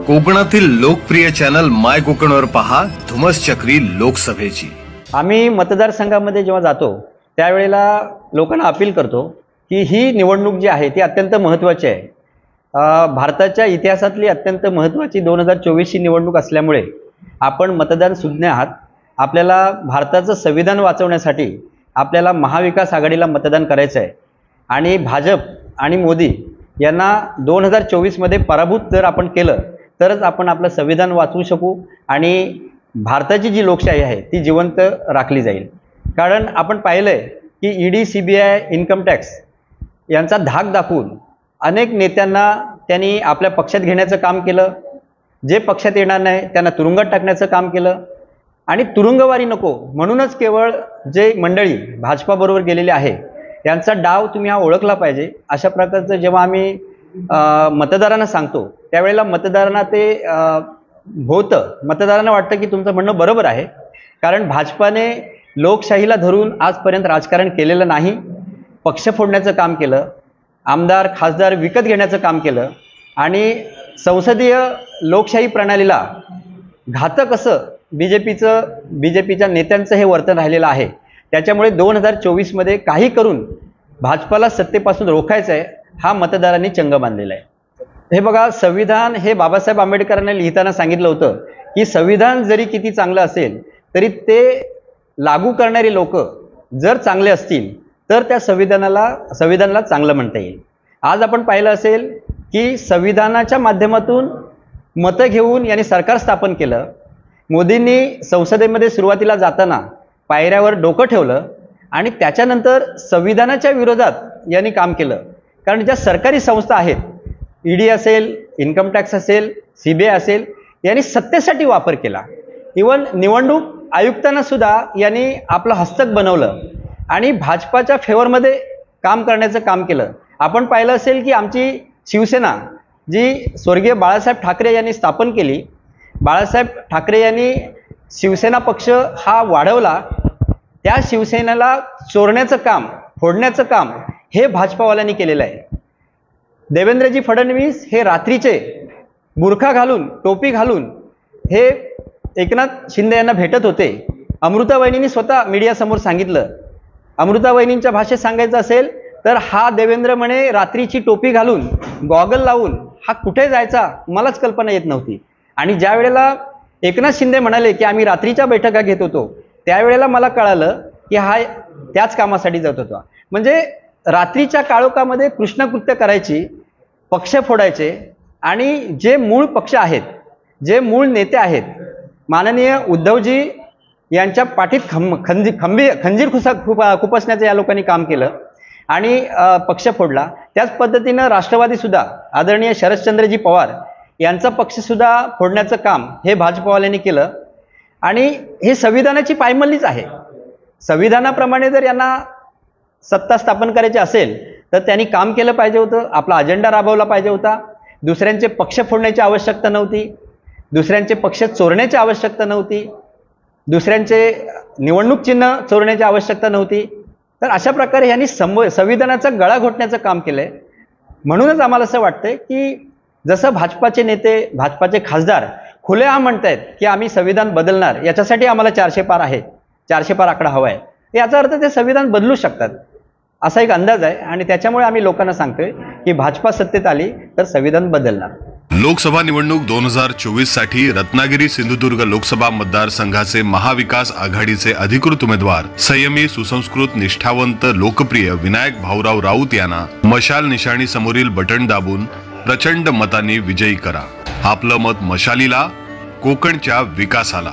कोकणातील लोकप्रिय चॅनल माय कोकणवर पहा धुमस चक्री लोकसभेची। आम्ही मतदारसंघामध्ये जेव्हा जातो त्यावेळेला लोकांना अपील करतो की ही निवडणूक जी आहे ती अत्यंत महत्त्वाची आहे। भारताच्या इतिहासातली अत्यंत महत्त्वाची 2024 ची निवडणूक असल्यामुळे आपण मतदान सुज्ञ आहात। आपल्याला भारताचं संविधान वाचवण्यासाठी आपल्याला महाविकास आघाडीला मतदान करायचं आहे आणि भाजप आणि मोदी यांना 2024 मध्ये पराभूत जर आपण केलं तरच आपण आपलं संविधान वाचवू शकू आणि भारताची जी लोकशाही आहे ती जिवंत राखली जाईल। कारण आपण पाहिलंय की ईडी, सीबीआय, इन्कम टॅक्स यांचा धाक दाखवून अनेक नेत्यांना त्यांनी आपल्या पक्षात घेण्याचं काम केलं। जे पक्षात येणार नाही त्यांना तुरुंगात टाकण्याचं काम केलं आणि तुरुंगवारी नको म्हणूनच केवळ जे मंडळी भाजपाबरोबर गेलेले आहे यांचा डाव तुम्ही हा ओळखला पाहिजे। अशा प्रकारचं जेव्हा आम्ही मतदारांना सांगतो त्यावेळेला मतदारांना ते मतदारांना वाटतं की तुमचं म्हणणं बरोबर आहे। कारण भाजपाने लोकशाहीला धरून आजपर्यंत राजकारण केलेलं नाही। पक्ष फोडण्याचं काम केलं, आमदार खासदार विकत घेण्याचं काम केलं आणि संसदीय लोकशाही प्रणालीला घातक असं बीजेपीच्या नेत्यांचं हे वर्तन राहिलेलं आहे। त्याच्यामुळे 2024 मध्ये काही करून भाजपाला सत्तेपासून रोखायचं आहे हा मतदारांनी चंग बांधलेला आहे। हे बघा, संविधान हे बाबासाहेब आंबेडकरांनी लिहिताना सांगितलं होतं की संविधान जरी किती चांगलं असेल तरी ते लागू करणारे लोक जर चांगले असतील तर त्या संविधानाला चांगलं म्हणता येईल। आज आपण पाहिलं असेल की संविधानाच्या माध्यमातून मतं घेऊन यांनी सरकार स्थापन केलं। मोदींनी संसदेमध्ये सुरुवातीला जाताना पायऱ्यावर डोकं ठेवलं आणि त्याच्यानंतर संविधानाच्या विरोधात यांनी काम केलं। कारण ज्या सरकारी संस्था आहेत, ईडी असेल, इन्कम टॅक्स असेल, सीबीआय असेल, यांनी सत्तेसाठी वापर केला। इवन निवडणूक आयुक्तांना सुद्धा यांनी आपलं हस्तक बनवलं आणि भाजपाच्या फेवरमध्ये काम करण्याचं काम केलं। आपण पाहिलं असेल की आमची शिवसेना जी स्वर्गीय बाळासाहेब ठाकरे यांनी स्थापन केली, बाळासाहेब ठाकरे यांनी शिवसेना पक्ष हा वाढवला, त्या शिवसेनेला चोरण्याचं काम, फोडण्याचं काम हे भाजपावाल्यांनी केलेलं आहे। देवेंद्रजी फडणवीस हे रात्रीचे बुरखा घालून, टोपी घालून हे एकनाथ शिंदे यांना भेटत होते। अमृता वहिनींनी स्वतः मीडियासमोर सांगितलं। अमृता वहिनींच्या भाषेत सांगायचं असेल तर हा देवेंद्र म्हणे रात्रीची टोपी घालून, गॉगल लावून हा कुठे जायचा मलाच कल्पना येत नव्हती। आणि ज्या वेळेला एकनाथ शिंदे म्हणाले की आम्ही रात्रीच्या बैठका घेत होतो त्यावेळेला मला कळालं की हा त्याच कामासाठी जात होता। म्हणजे रात्रीच्या काळोखामध्ये कृष्णकृत्य करायची, पक्ष फोडायचे आणि जे मूळ पक्ष आहेत, जे मूळ नेते आहेत, माननीय उद्धवजी यांच्या पाठीत खंजीर खुपसण्याचं या लोकांनी काम केलं आणि पक्ष फोडला। त्याच पद्धतीनं राष्ट्रवादी सुद्धा आदरणीय शरदचंद्रजी पवार यांचा पक्ष सुद्धा फोडण्याचं काम हे भाजपवाल्यांनी केलं आणि हे संविधानाची पायमल्लीच आहे। संविधानाप्रमाणे जर यांना सत्ता स्थापन करायची असेल तर त्यांनी काम केलं पाहिजे होतं, आपला अजेंडा राबवला पाहिजे होता। दुसऱ्यांचे पक्ष फोडण्याची आवश्यकता नव्हती, दुसऱ्यांचे पक्ष चोरण्याची आवश्यकता नव्हती, दुसऱ्यांचे निवडणूक चिन्ह चोरण्याची आवश्यकता नव्हती। तर अशा प्रकारे यांनी संविधानाचा गळा घोटण्याचं काम केलंय। म्हणूनच आम्हाला असं वाटतंय की जसं भाजपाचे नेते, भाजपाचे खासदार खुलेआम म्हणतायत की आम्ही संविधान बदलणार, याच्यासाठी आम्हाला 400 पार आहे, 400 पार आकडा हवा आहे, याचा अर्थ ते संविधान बदलू शकतात असा एक अंदाज आहे। आणि त्याच्यामुळे आम्ही लोकांना सांगतोय की भाजपा सत्तेत आली तर संविधान बदलणार। लोकसभा निवडणूक 2024 साठी रत्नागिरी सिंधुदुर्ग लोकसभा मतदारसंघाचे महाविकास आघाडीचे अधिकृत उमेदवार संयमी, सुसंस्कृत, निष्ठावंत, लोकप्रिय विनायक भाऊराव राऊत यांना मशाल निशाणी समोरील बटन दाबून प्रचंड मतांनी विजयी करा। आपलं मत मशालीला, कोकणच्या विकासाला।